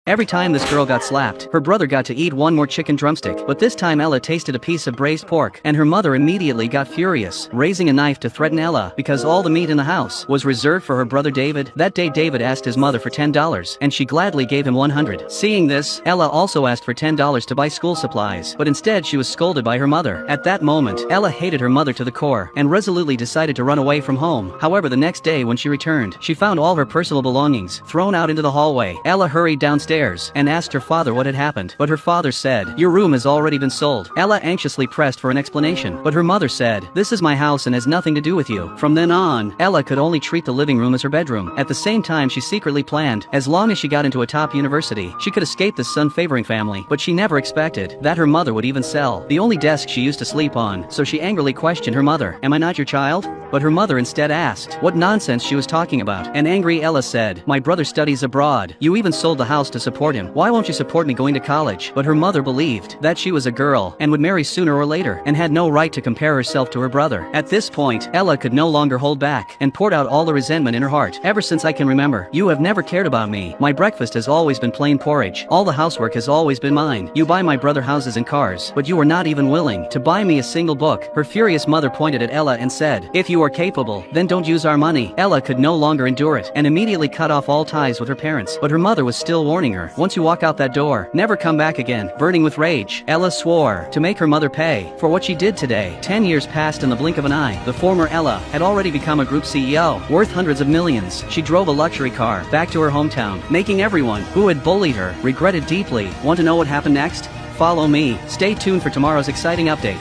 Every time this girl got slapped, her brother got to eat one more chicken drumstick. But this time Ella tasted a piece of braised pork, and her mother immediately got furious, raising a knife to threaten Ella because all the meat in the house was reserved for her brother David. That day David asked his mother for $10, and she gladly gave him $100. Seeing this, Ella also asked for $10 to buy school supplies, but instead she was scolded by her mother. At that moment, Ella hated her mother to the core, and resolutely decided to run away from home. However, the next day when she returned, she found all her personal belongings thrown out into the hallway. Ella hurried downstairs and asked her father what had happened, but her father said, "Your room has already been sold." Ella anxiously pressed for an explanation, but her mother said, "This is my house and has nothing to do with you." From then on, Ella could only treat the living room as her bedroom. At the same time, she secretly planned, as long as she got into a top university, she could escape this son-favoring family, but she never expected that her mother would even sell the only desk she used to sleep on. So she angrily questioned her mother, "Am I not your child?" But her mother instead asked what nonsense she was talking about. And angry Ella said, "My brother studies abroad. You even sold the house to support him. Why won't you support me going to college?" But her mother believed that she was a girl and would marry sooner or later, and had no right to compare herself to her brother. At this point, Ella could no longer hold back and poured out all the resentment in her heart. "Ever since I can remember, you have never cared about me. My breakfast has always been plain porridge. All the housework has always been mine. You buy my brother houses and cars, but you are not even willing to buy me a single book." Her furious mother pointed at Ella and said, "If you are capable, then don't use our money." Ella could no longer endure it and immediately cut off all ties with her parents, but her mother was still warning her, "Once you walk out that door, never come back again." Burning with rage, Ella swore to make her mother pay for what she did today. 10 years passed in the blink of an eye. The former Ella had already become a group CEO, worth hundreds of millions. She drove a luxury car back to her hometown, making everyone who had bullied her regret it deeply. Want to know what happened next? Follow me. Stay tuned for tomorrow's exciting update.